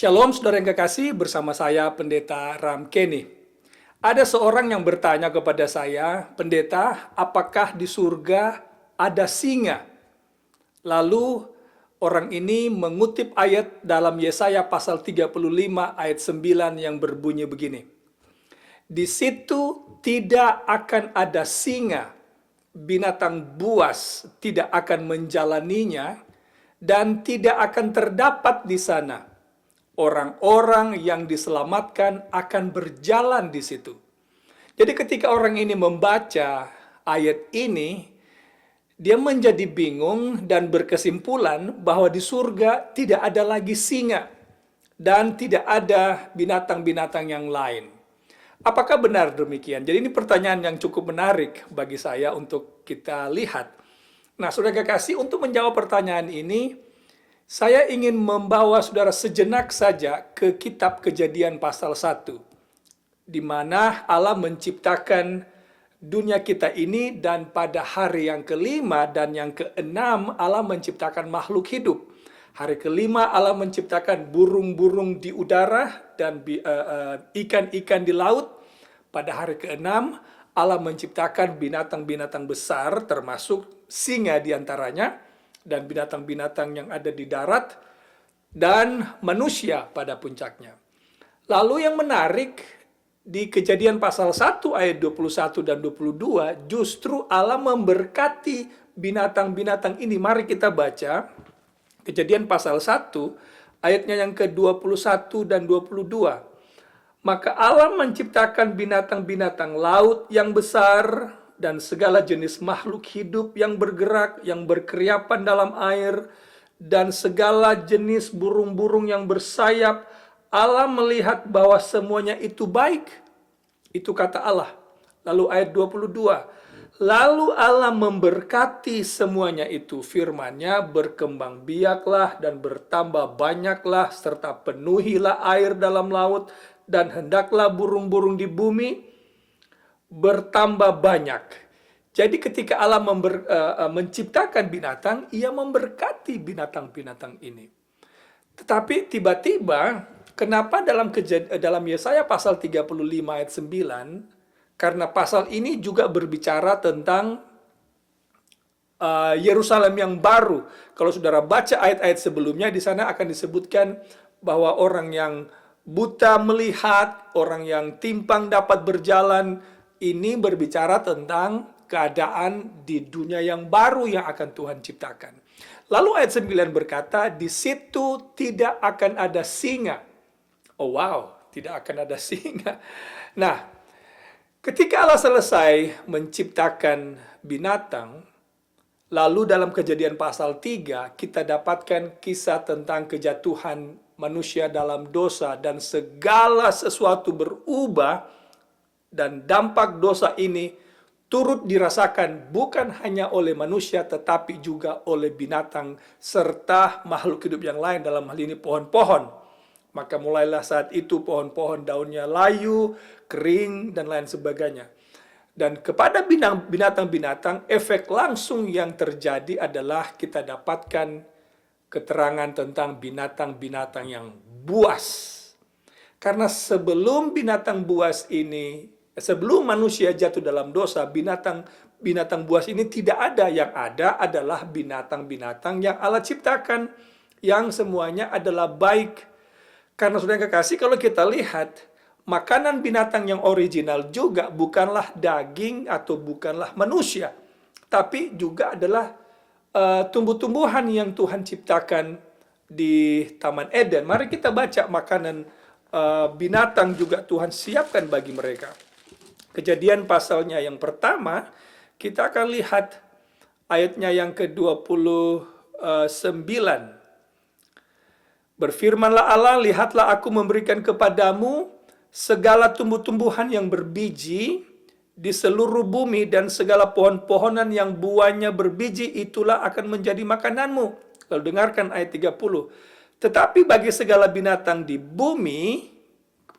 Shalom saudara yang kekasih, bersama saya Pendeta Ram Kenny. Ada seorang yang bertanya kepada saya, "Pendeta, apakah di surga ada singa?" Lalu orang ini mengutip ayat dalam Yesaya pasal 35 ayat 9 yang berbunyi begini. Di situ tidak akan ada singa, binatang buas tidak akan menjalaninya, dan tidak akan terdapat di sana. Orang-orang yang diselamatkan akan berjalan di situ. Jadi ketika orang ini membaca ayat ini, dia menjadi bingung dan berkesimpulan bahwa di surga tidak ada lagi singa dan tidak ada binatang-binatang yang lain. Apakah benar demikian? Jadi ini pertanyaan yang cukup menarik bagi saya untuk kita lihat. Nah, saudara kekasih, untuk menjawab pertanyaan ini, saya ingin membawa saudara sejenak saja ke kitab Kejadian pasal 1, di mana Allah menciptakan dunia kita ini, dan pada hari yang kelima dan yang keenam Allah menciptakan makhluk hidup. Hari kelima Allah menciptakan burung-burung di udara dan ikan-ikan di laut. Pada hari keenam Allah menciptakan binatang-binatang besar termasuk singa diantaranya, dan binatang-binatang yang ada di darat, dan manusia pada puncaknya. Lalu yang menarik, di Kejadian pasal 1 ayat 21 dan 22, justru Allah memberkati binatang-binatang ini. Mari kita baca Kejadian pasal 1 ayatnya yang ke-21 dan 22. Maka Allah menciptakan binatang-binatang laut yang besar dan segala jenis makhluk hidup yang bergerak, yang berkeriapan dalam air, dan segala jenis burung-burung yang bersayap. Allah melihat bahwa semuanya itu baik. Itu kata Allah. Lalu ayat 22. Lalu Allah memberkati semuanya itu. Firman-Nya, berkembang biaklah dan bertambah banyaklah, serta penuhilah air dalam laut, dan hendaklah burung-burung di bumi bertambah banyak. Jadi ketika Allah menciptakan binatang, Ia memberkati binatang-binatang ini. Tetapi tiba-tiba, kenapa dalam Yesaya pasal 35 ayat 9, karena pasal ini juga berbicara tentang Yerusalem yang baru. Kalau saudara baca ayat-ayat sebelumnya, di sana akan disebutkan bahwa orang yang buta melihat, orang yang timpang dapat berjalan. Ini berbicara tentang keadaan di dunia yang baru yang akan Tuhan ciptakan. Lalu ayat 9 berkata, di situ tidak akan ada singa. Oh wow, tidak akan ada singa. Nah, ketika Allah selesai menciptakan binatang, lalu dalam Kejadian pasal 3 kita dapatkan kisah tentang kejatuhan manusia dalam dosa, dan segala sesuatu berubah. Dan dampak dosa ini turut dirasakan bukan hanya oleh manusia, tetapi juga oleh binatang serta makhluk hidup yang lain, dalam hal ini pohon-pohon. Maka mulailah saat itu pohon-pohon daunnya layu, kering, dan lain sebagainya. Dan kepada binatang-binatang, efek langsung yang terjadi adalah kita dapatkan keterangan tentang binatang-binatang yang buas. Karena sebelum binatang buas ini, sebelum manusia jatuh dalam dosa, binatang buas ini tidak ada. Yang ada adalah binatang-binatang yang Allah ciptakan, yang semuanya adalah baik. Karena saudara kekasih, kalau kita lihat, makanan binatang yang original juga bukanlah daging atau bukanlah manusia, tapi juga adalah tumbuh-tumbuhan yang Tuhan ciptakan di Taman Eden. Mari kita baca makanan binatang juga Tuhan siapkan bagi mereka. Kejadian pasalnya yang pertama, kita akan lihat ayatnya yang ke-29. Berfirmanlah Allah, lihatlah aku memberikan kepadamu segala tumbuh-tumbuhan yang berbiji di seluruh bumi, dan segala pohon-pohonan yang buahnya berbiji, itulah akan menjadi makananmu. Lalu dengarkan ayat 30. Tetapi bagi segala binatang di bumi,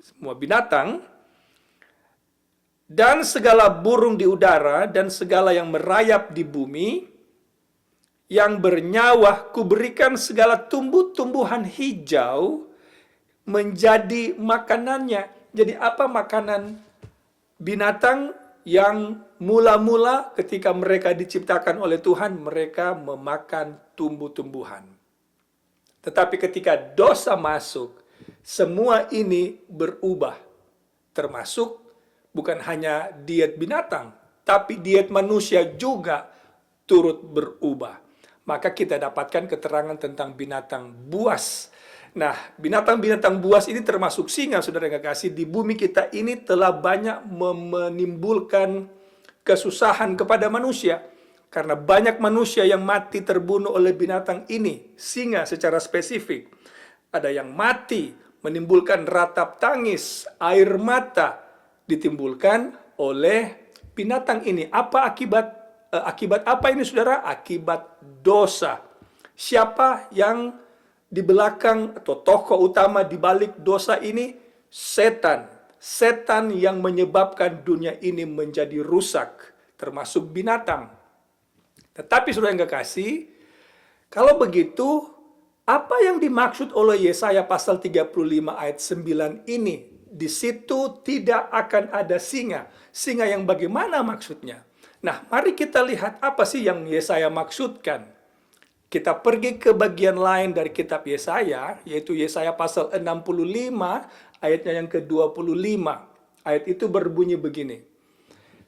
semua binatang, dan segala burung di udara, dan segala yang merayap di bumi, yang bernyawa, kuberikan segala tumbuh-tumbuhan hijau menjadi makanannya. Jadi apa makanan binatang yang mula-mula ketika mereka diciptakan oleh Tuhan, mereka memakan tumbuh-tumbuhan. Tetapi ketika dosa masuk, semua ini berubah. Termasuk bukan hanya diet binatang, tapi diet manusia juga turut berubah. Maka kita dapatkan keterangan tentang binatang buas. Nah, binatang-binatang buas ini termasuk singa, saudara yang kasih. Di bumi kita ini telah banyak menimbulkan kesusahan kepada manusia. Karena banyak manusia yang mati terbunuh oleh binatang ini, singa secara spesifik. Ada yang mati, menimbulkan ratap tangis, air mata, ditimbulkan oleh binatang ini. Apa akibat apa ini, saudara? Akibat dosa. Siapa yang di belakang atau tokoh utama di balik dosa ini? Setan. Setan yang menyebabkan dunia ini menjadi rusak, termasuk binatang. Tetapi saudara yang kekasih, kalau begitu, apa yang dimaksud oleh Yesaya pasal 35 ayat 9 ini? Di situ tidak akan ada singa. Singa yang bagaimana maksudnya? Nah, mari kita lihat apa sih yang Yesaya maksudkan. Kita pergi ke bagian lain dari kitab Yesaya, yaitu Yesaya pasal 65, ayatnya yang ke-25. Ayat itu berbunyi begini.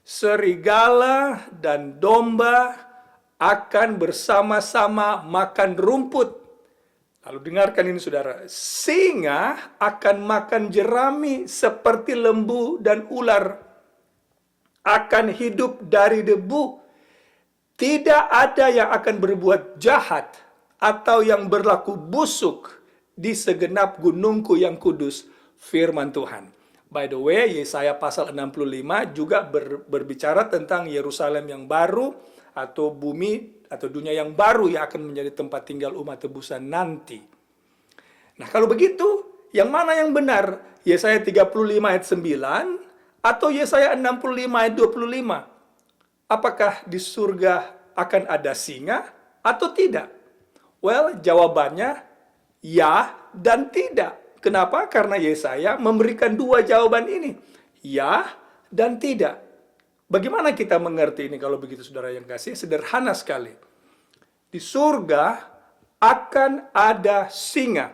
Serigala dan domba akan bersama-sama makan rumput. Lalu dengarkan ini, saudara. Singa akan makan jerami seperti lembu dan ular. Akan hidup dari debu. Tidak ada yang akan berbuat jahat atau yang berlaku busuk di segenap gunungku yang kudus, firman Tuhan. By the way, Yesaya pasal 65 juga berbicara tentang Yerusalem yang baru atau bumi atau dunia yang baru yang akan menjadi tempat tinggal umat tebusan nanti. Nah, kalau begitu, yang mana yang benar? Yesaya 35 ayat 9 atau Yesaya 65 ayat 25? Apakah di surga akan ada singa atau tidak? Well, jawabannya ya dan tidak. Kenapa? Karena Yesaya memberikan dua jawaban ini. Ya dan tidak. Bagaimana kita mengerti ini kalau begitu, saudara yang kasih? Sederhana sekali. Di surga akan ada singa.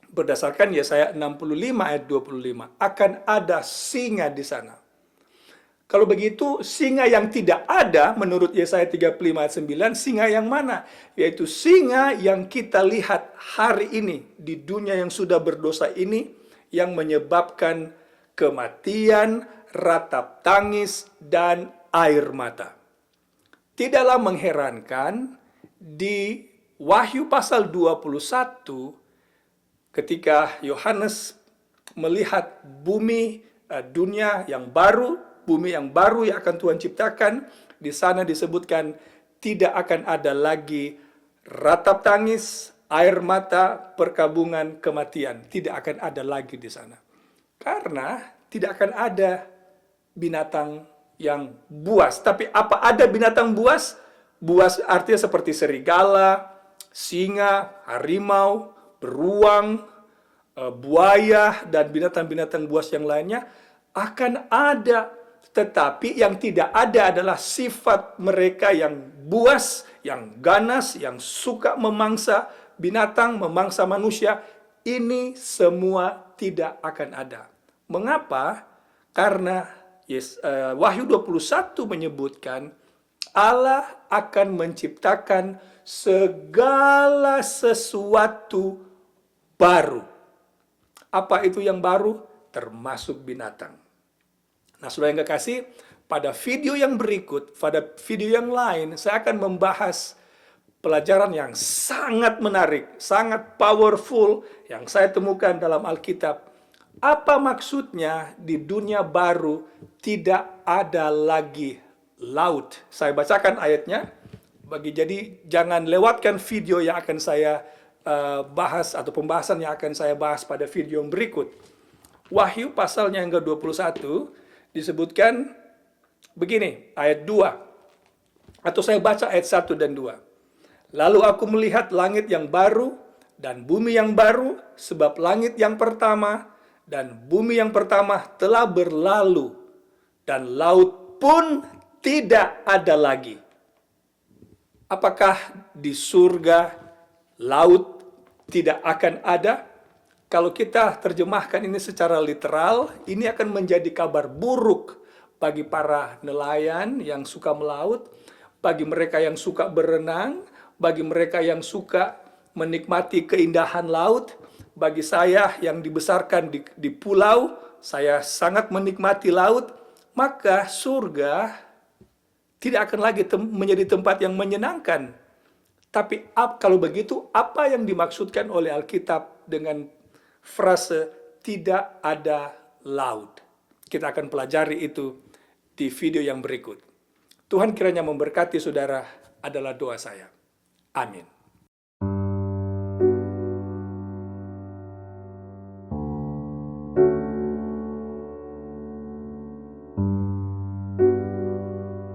Berdasarkan Yesaya 65 ayat 25. Akan ada singa di sana. Kalau begitu, singa yang tidak ada menurut Yesaya 35 ayat 9, singa yang mana? Yaitu singa yang kita lihat hari ini di dunia yang sudah berdosa ini, yang menyebabkan kematian, ratap tangis, dan air mata. Tidaklah mengherankan di Wahyu pasal 21, ketika Yohanes melihat bumi, dunia yang baru, bumi yang baru yang akan Tuhan ciptakan, di sana disebutkan tidak akan ada lagi ratap tangis, air mata, perkabungan, kematian. Tidak akan ada lagi di sana. Karena tidak akan ada binatang yang buas. Tapi apa ada binatang buas? Buas artinya seperti serigala, singa, harimau, beruang, buaya, dan binatang-binatang buas yang lainnya akan ada. Tetapi yang tidak ada adalah sifat mereka yang buas, yang ganas, yang suka memangsa binatang, memangsa manusia. Ini semua tidak akan ada. Mengapa? Karena Wahyu 21 menyebutkan Allah akan menciptakan segala sesuatu baru. Apa itu yang baru? Termasuk binatang. Nah, saudara yang kekasih, pada video yang berikut, pada video yang lain, saya akan membahas pelajaran yang sangat menarik, sangat powerful, yang saya temukan dalam Alkitab. Apa maksudnya di dunia baru tidak ada lagi laut? Saya bacakan ayatnya. Jadi jangan lewatkan video yang akan saya bahas atau pembahasan yang akan saya bahas pada video yang berikut. Wahyu pasalnya yang ke-21 disebutkan begini, ayat 2. Atau saya baca ayat 1 dan 2. Lalu aku melihat langit yang baru dan bumi yang baru, sebab langit yang pertama dan bumi yang pertama telah berlalu, dan laut pun tidak ada lagi. Apakah di surga laut tidak akan ada? Kalau kita terjemahkan ini secara literal, ini akan menjadi kabar buruk bagi para nelayan yang suka melaut, bagi mereka yang suka berenang, bagi mereka yang suka menikmati keindahan laut. Bagi saya yang dibesarkan di pulau, saya sangat menikmati laut, maka surga tidak akan lagi menjadi tempat yang menyenangkan. Tapi kalau begitu, apa yang dimaksudkan oleh Alkitab dengan frase tidak ada laut? Kita akan pelajari itu di video yang berikut. Tuhan kiranya memberkati saudara, adalah doa saya. Amin.